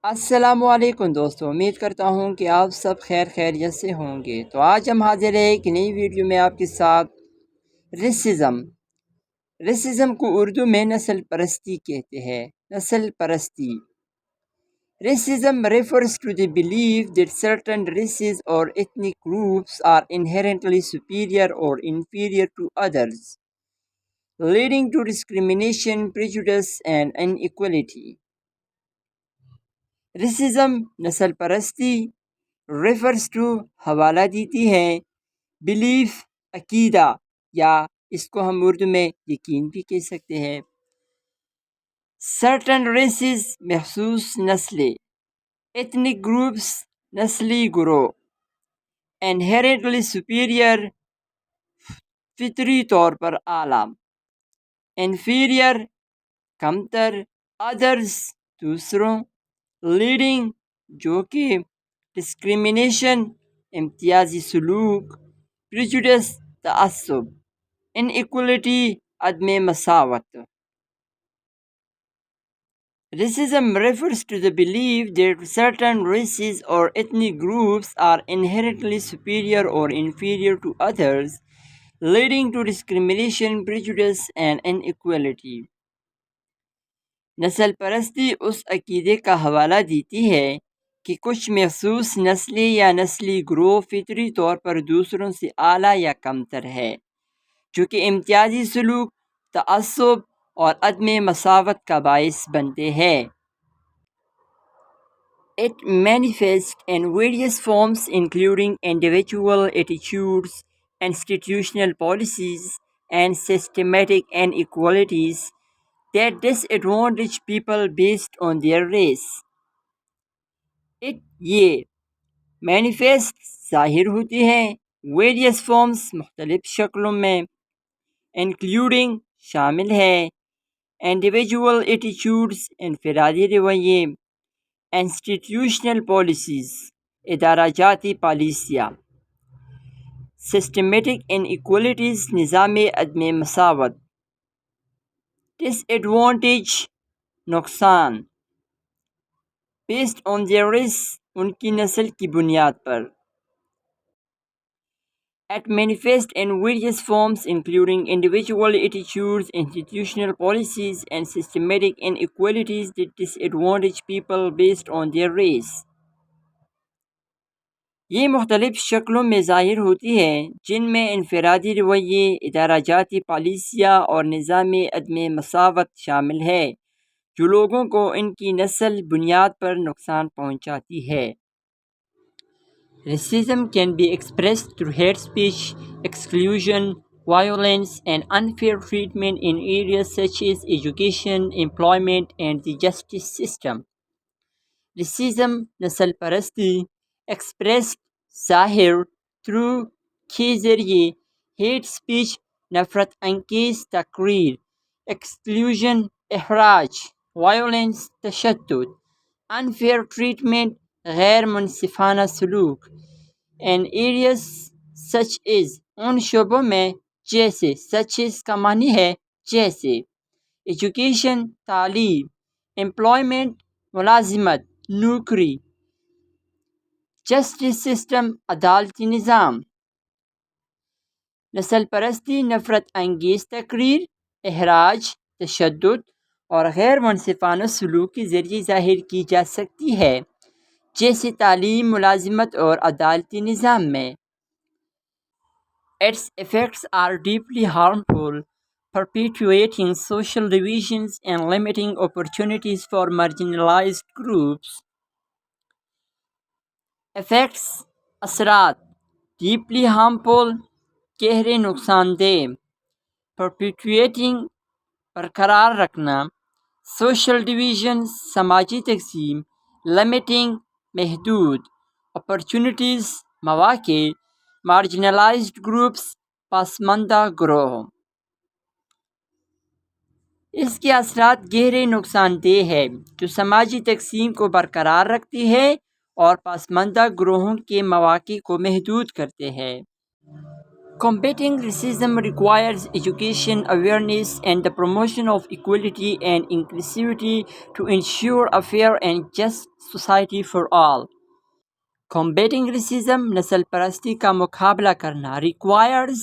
السلام علیکم دوستو، امید کرتا ہوں کہ آپ سب خیریت سے ہوں گے۔ تو آج ہم حاضر ہیں ایک نئی ویڈیو میں آپ کے ساتھ۔ ریسزم کو اردو میں نسل پرستی کہتے ہیں۔ نسل پرستی. Racism refers to the belief that certain races or ethnic groups are inherently superior or inferior to others, leading to discrimination, prejudice, and inequality. Racism نسل پرستی ریفرز ٹو حوالہ دیتی ہے بلیف عقیدہ، یا اس کو ہم اردو میں یقین بھی کہہ سکتے ہیں۔ سرٹن ریسز محسوس نسلیں، ایتھنک گروپس نسلی گروہ، انہیرنٹلی سپیریئر فطری طور پر اعلیٰ، انفیریئر کمتر، ادرس دوسروں، لیڈنگ جو کہ ڈسکریمنیشن امتیازی سلوک، پریجوڈس تعصب، ان ایکولیٹی عدم مساوات۔ Racism refers to the belief that certain races or ethnic groups are inherently superior or inferior to others, leading to discrimination, prejudice, and inequality. نسل پرستی اس عقیدے کا حوالہ دیتی ہے کہ کچھ مخصوص نسلی یا نسلی گروہ فطری طور پر دوسروں سے اعلیٰ یا کمتر ہے، جو کہ امتیازی سلوک، تعصب اور عدم مساوات کا باعث بنتے ہیں۔ It manifests in various forms including individual attitudes, institutional policies, and systematic inequalities that disadvantage people based on their race. یہ manifest ظاہر ہوتی ہے، various forms مختلف شکلوں میں، including شامل ہے، individual attitudes انفرادی رویے، institutional policies ادارہ جاتی پالیسیاں، systematic inequalities نظام عدم مساوات، disadvantage نقصان، based on their race ان کی نسل کی بنیاد پر۔ It manifests in various forms including individual attitudes, institutional policies, and systematic inequalities that disadvantage people based on their race. یہ مختلف شکلوں میں ظاہر ہوتی ہے، جن میں انفرادی رویے، ادارہ جاتی پالیسیاں اور نظام عدم مساوات شامل ہے، جو لوگوں کو ان کی نسل بنیاد پر نقصان پہنچاتی ہے۔ Racism can be expressed through hate speech, exclusion, violence, and unfair treatment in areas such as education, employment, and the justice system. Racism نسل پرستی expressed ظاہر through کے ذریعے hate speech نفرت انگیز تقریر، exclusion اخراج، violence تشدد، unfair treatment غیر منصفانہ سلوک، in areas such as ان شعبوں میں جیسے such as کا معنی ہے جیسے، education تعلیم، employment ملازمت نوکری، justice system عدالتی نظام۔ نسل پرستی نفرت انگیز تقریر، احراج، تشدد اور غیر منصفانہ سلوک کے ذریعے ظاہر کی جا سکتی ہے، جیسے تعلیم، ملازمت اور عدالتی نظام میں۔ Its effects are deeply harmful, perpetuating social divisions and limiting opportunities for marginalized groups. Effects اثرات deeply harmful گہرے نقصان دہ، perpetuating برقرار رکھنا، social divisions سماجی تقسیم، limiting محدود، opportunities مواقع، marginalized groups پسماندہ گروہ۔ اس کے اثرات گہرے نقصان دہ ہے، جو سماجی تقسیم کو برقرار رکھتی ہے اور پسماندہ گروہوں کے مواقع کو محدود کرتے ہیں۔ Combating racism requires education, awareness, and the promotion of equality and inclusivity to ensure a fair and just society for all. Combating racism نسل پرستی کا مقابلہ کرنا requires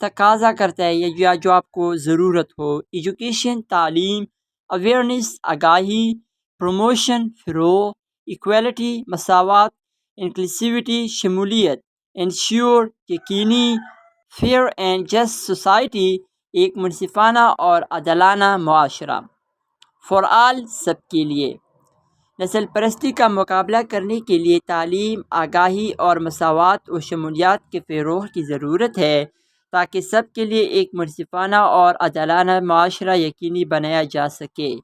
تقاضا کرتا ہے یا جو آپ کو ضرورت ہو ایجوکیشن تعلیم اویئرنیس آگاہی پروموشن فروغ ایکویلٹی مساوات انکلوسیوٹی شمولیت انشور یقینی فیئر اینڈ جسٹ سوسائٹی ایک منصفانہ اور عادلانہ معاشرہ فار آل سب کے لیے. نسل پرستی کا مقابلہ کرنے کے لیے تعلیم آگاہی اور مساوات و شمولیت کے فروغ کی ضرورت ہے تاکہ سب کے لیے ایک منصفانہ اور عادلانہ معاشرہ یقینی بنایا جا سکے.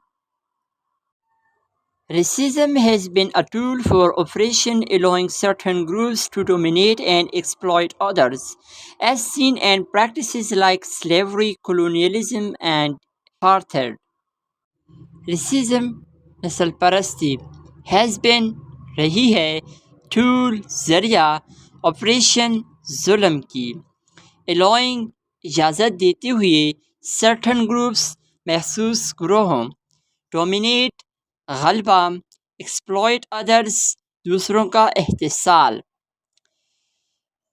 Racism has been a tool for oppression, allowing certain groups to dominate and exploit others, as seen in practices like slavery, colonialism, and apartheid. Racism, نسل پرستی, has been رہی ہے ٹول ذریعہ آپریشن ظلم کی allowing اجازت دیتے ہوئے certain groups محسوس گروہوں dominate غلبہ exploit others دوسروں کا استحصال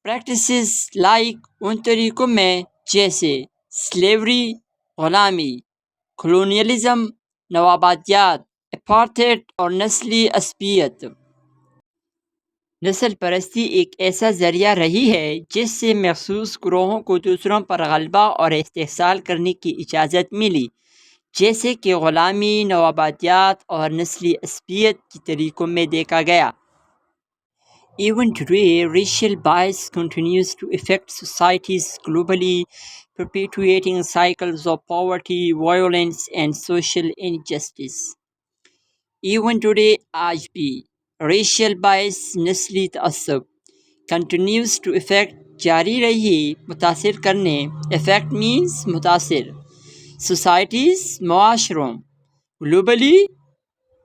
practices like ان طریقوں میں جیسے slavery غلامی colonialism نوآبادیات اپارتھیڈ اور نسلی عصبیت. نسل پرستی ایک ایسا ذریعہ رہی ہے جس سے مخصوص گروہوں کو دوسروں پر غلبہ اور استحصال کرنے کی اجازت ملی جیسے کہ غلامی نوآبادیات اور نسلی عصبیت کے طریقوں میں دیکھا گیا. Even today, racial bias continues to affect societies globally, perpetuating cycles of poverty, violence, and social injustice. Even today, آج بھی racial bias نسلی تعصب continues to affect جاری رہی متاثر کرنے affect means متاثر societies معاشروں globally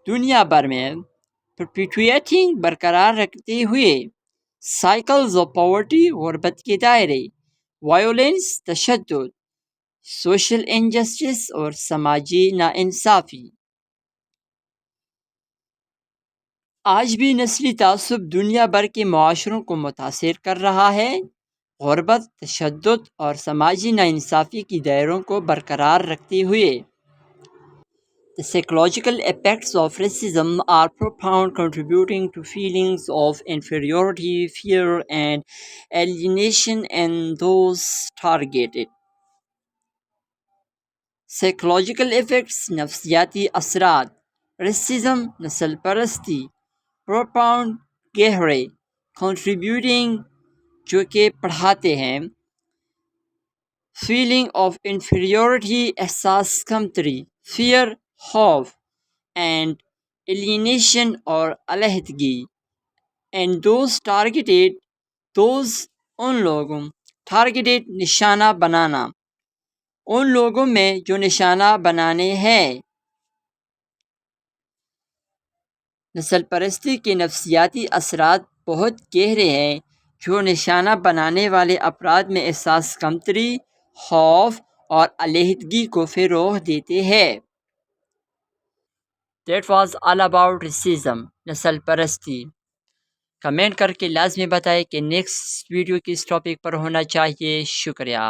دنیا بھر میں perpetuating برقرار رکھتے ہوئے cycles of poverty غربت کے دائرے violence تشدد social injustice اور سماجی ناانصافی. آج بھی نسلی تعصب دنیا بھر کے معاشروں کو متاثر کر رہا ہے غربت تشدد اور سماجی ناانصافی کے دائروں کو برقرار رکھتے ہوئے. The psychological effects of racism are profound, contributing to feelings of inferiority, fear, and alienation in those targeted. Psychological effects نفسیاتی اثرات racism نسل پرستی profound گہرے contributing جو کہ پڑھاتے ہیں feeling of inferiority احساس کمتری fear خوف and alienation اور علیحدگی and those targeted those ان لوگوں targeted نشانہ بنانا ان لوگوں میں جو نشانہ بنانے ہیں. نسل پرستی کے نفسیاتی اثرات بہت گہرے ہیں جو نشانہ بنانے والے افراد میں احساس کمتری خوف اور علیحدگی کو فروغ دیتے ہیں. That was all about racism نسل پرستی. کمنٹ کر کے لازمی بتائیں کہ نیکسٹ ویڈیو کس ٹاپک پر ہونا چاہیے. شکریہ.